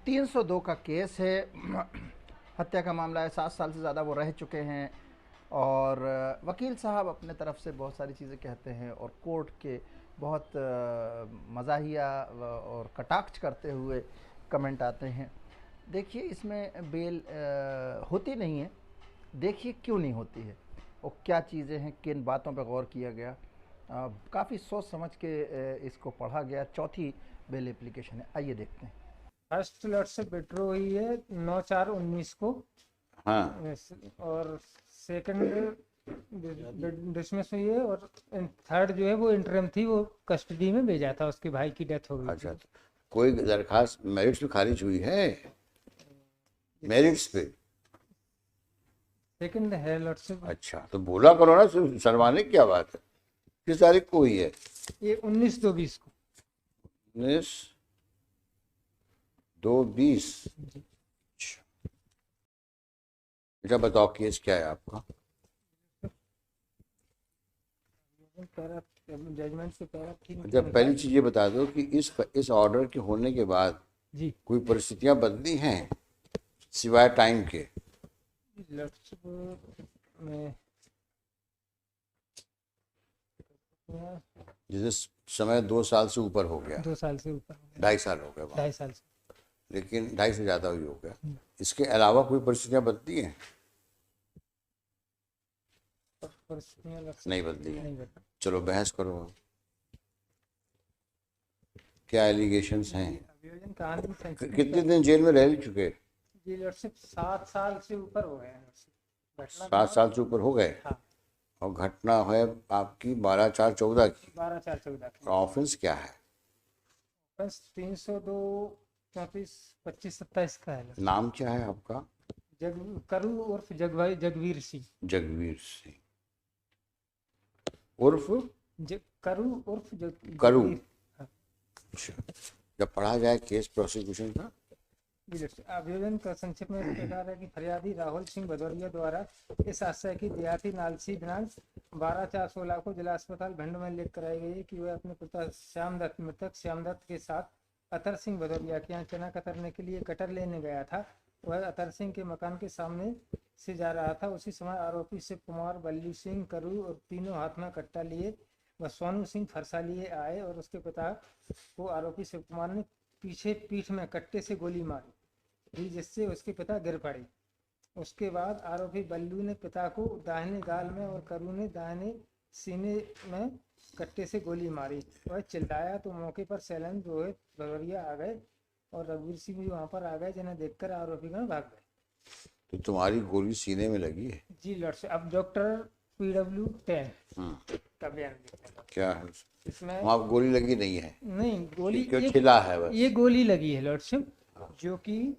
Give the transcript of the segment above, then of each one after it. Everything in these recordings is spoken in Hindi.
302 का केस है। हत्या का मामला है, 7 साल से ज़्यादा वो रह चुके हैं। और वकील साहब अपने तरफ से बहुत सारी चीज़ें कहते हैं और कोर्ट के बहुत मज़ाहिया और कटाक्ष करते हुए कमेंट आते हैं। देखिए, इसमें बेल होती नहीं है। देखिए क्यों नहीं होती है और क्या चीज़ें हैं, किन बातों पर गौर किया गया। काफ़ी सोच समझ के इसको पढ़ा गया। चौथी बेल एप्लीकेशन है, आइए देखते हैं। फर्स्ट लॉट से विड्रॉ हुई है 9/4/19 को। हाँ, और सेकंड डिसमिस हुई है। और थर्ड जो है वो इंटरम थी, वो कस्टडी में भेजा था, उसके भाई की डेथ हो गई अच्छा। थी। कोई दरखास्त मेरिट्स पे खारिज हुई है? मेरिट्स पे? सेकंड है लॉट से। अच्छा, तो बोला करो ना, सिर्फ शर्माने की क्या बात है। किस तारीख को हुई है? ये 19/2/20 को। 19/2/20। अच्छा, बताओ केस क्या है आपका? जजमेंट से पहला ठीक। अच्छा, पहली चीज ये बता दो कि इस ऑर्डर के होने के बाद जी कोई परिस्थितियां बदली हैं सिवाय टाइम के? लॉट में जैसे समय 2 साल से ऊपर हो गया, 2 साल से ऊपर हो गया। 2.5 साल हो गए वहाँ, 2.5 साल से। लेकिन 2.5 से ज़्यादा भी हो गया। इसके अलावा कोई परिस्थितियां बदली हैं? परिस्थितियां नहीं बदली है। नहीं बदली। चलो बहस करो, क्या एलिगेशंस हैं? अभियोजन कहानी कितने दिन जेल में रह चुके? जी लॉर्डशिप 7 साल से ऊपर हो गए हैं। 7 साल से ऊपर हो गए। हाँ, और घटना है आपकी 12/4/14 की। 12/4/14 की। ऑफेंस क्या है? बस 302 34 25 27 का है। नाम क्या है आपका? करू उर्फ जगवीर सिंह। जगवीर सिंह उर्फ करू उर्फ करू। जगवीर। हाँ। अच्छा, जब पढ़ा जाए केस प्रोसिक्यूशन का। आवेदन का संक्षिप्त में इस प्रकार है कि फरियादी राहुल सिंह भदौरिया द्वारा इस आशय की देहाती नालसी दिनांक 12/4/16 को जिला अस्पताल भिंड में लिख कराई गई कि वह अपने पिता श्याम दत्त मृतक श्याम दत्त के साथ अतर सिंह भदौरिया के यहाँ चना कतरने के लिए कटर लेने गया था। वह अतर सिंह के मकान के सामने से जा रहा था। उसी समय आरोपी शिव कुमार, बल्लू सिंह, करू और तीनों हाथ में कट्टा लिए वह सोनू सिंह फरसा लिए आए और उसके पिता को आरोपी शिव कुमार ने पीछे पीठ में कट्टे से गोली मारी, जिससे उसके पिता गिर पड़े। उसके बाद आरोपी बल्लू ने पिता को दाहिने गाल में और करू ने दाहिने सीने में कट्टे से गोली मारी। वह चिल्लाया तो मौके पर सैलन रोहित भदौरिया आ गए और रघुवीर सिंह भी वहां पर आ गए, जिन्हें देखकर आरोपी गण भाग गए। तो तुम्हारी गोली सीने में लगी है? जी लॉर्ड। अब डॉक्टर PW10 का बयान देखते हैं। क्या है इसमें वहाँ गोली लगी नहीं है? नहीं, गोली क्यों छिला है बस? ये गोली लगी है लॉर्डशिप, जो कि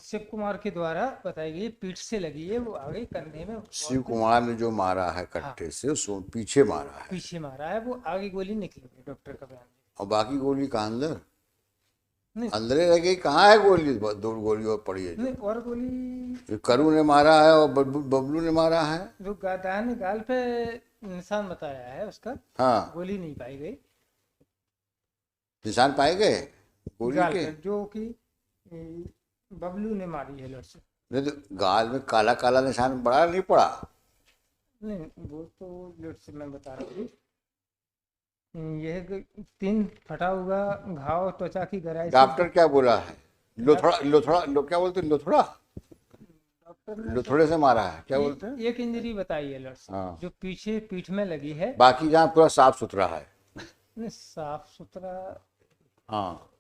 शिव कुमार के द्वारा बताई गई पीठ से लगी है। वो आगे कंधे में शिव कुमार ने जो मारा है कट्टे से, उसको पीछे मारा है। पीछे मारा है, वो आगे गोली निकली है डॉक्टर का बयान। और बाकी गोली कहाँ अंदर? नहीं, अंदर रह गई। कहाँ है गोली? 2 गोली और पड़ी है। नहीं और गोली जो करू ने मारा है और बबलू ने मारा है। जो दाहिने गाल पे निशान बताया है उसका, हाँ, गोली नहीं पाई गई। निशान पाए गए गोली गाल के? पे जो कि बबलू ने मारी है लड़से। नहीं तो गाल में काला काला निशान पड़ा नहीं पड़ा? नहीं, वो तो लड़से मैं बता रहा हूँ। यह 3 फटा हुआ घाव त्वचा की गहराई से। डॉक्टर क्या बोला है? लोथड़ा लोथड़ा क्या बोलते हैं? लोथड़ा लोथड़े से मारा है क्या बोलते हैं? एक इंजरी बताई है लड़से, हाँ। जो पीछे पीठ में लगी है। बाकी जहाँ पूरा साफ सुथरा है। नहीं, साफ सुथरा। हाँ,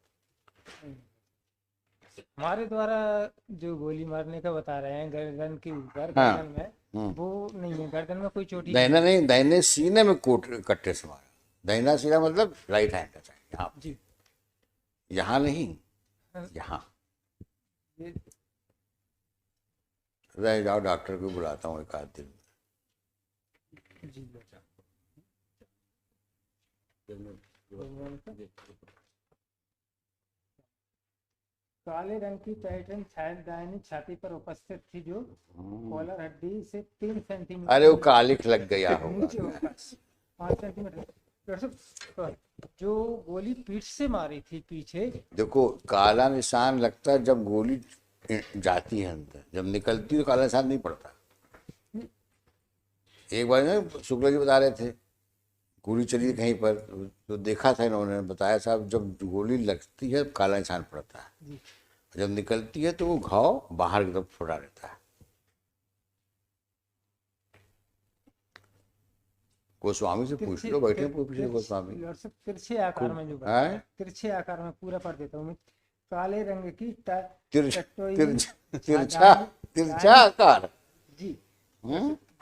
हमारे द्वारा जो गोली मारने का बता रहे हैं गर्दन के ऊपर, हाँ। गर्दन में वो नहीं है। गर्दन में कोई चोटी दाहिना नहीं, दाहिने सीने में कट्टे से मारा। दाहिना सीना मतलब राइट हैंड का साइड, यहाँ जी। यहाँ नहीं, यहाँ। ये रह जाओ, डॉक्टर को बुलाता हूँ एक आध दिन। जी बेटा। काले रंग की पैटर्न छाया दाहिनी छाती पर उपस्थित थी, जो कॉलर हड्डी से 3 सेंटीमीटर अरे वो कालिख लग गया होगा। नीचे होगा। 5 सेंटीमीटर डॉक्टर साहब, जो गोली पीठ से मारी थी पीछे, देखो काला निशान लगता है जब गोली जाती है अंदर, जब निकलती है तो काला निशान नहीं पड़ता। एक बार ना शुक्ला जी बता रहे थे गोली चली कहीं पर, तो देखा था इन्होंने, बताया साहब जब गोली लगती है काला निशान पड़ता है, जब निकलती है तो वो घाव बाहर की तरफ छोड़ा रहता है। गोस्वामी से पूछ लो, बैठे पूछ लो गोस्वामी। डॉक्टर साहब, तिरछे आकार में जो हैं? बताया, तिरछे आकार में पूरा पढ़ देता हूँ मैं। काले रंग की टटोई तिरछा तिरछा आकार जी,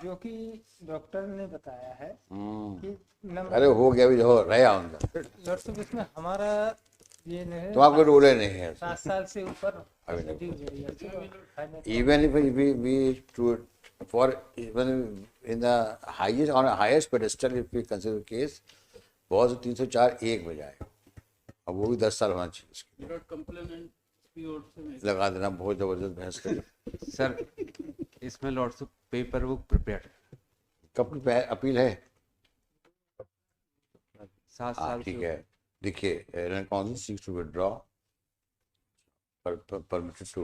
जो कि डॉक्टर ने बताया है कि अरे हो गया अभी, हो रहा अंदर। डॉक्टर साहब, इसमें हमारा ये नहीं तो आपके रोले नहीं है 7 साल से ऊपर even if we to for even in the highest on a highest pedestal if we consider case बहुत 304 एक बजाय, अब वो भी 10 साल होना चाहिए उसके। लगा देना बहुत जबरदस्त बहस कर। सर इसमें लॉर्ड्स पेपर बुक प्रिपेयर कब अपील है? 7 साल ठीक है, देखिए कौन सी to withdraw permitted to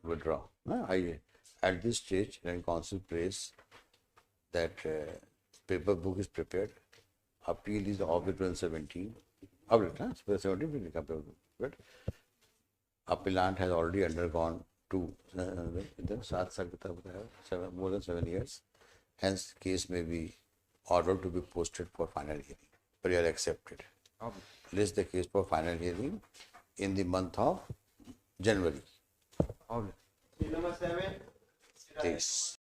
withdraw. At this stage, then council prays that paper book is prepared. Appeal is of the 2017. Update, 2017 paper book. Appellant has already undergone more than 7 years. Hence, case may be ordered to be posted for final hearing. Prayer accepted. List the case for final hearing in the month of January. 23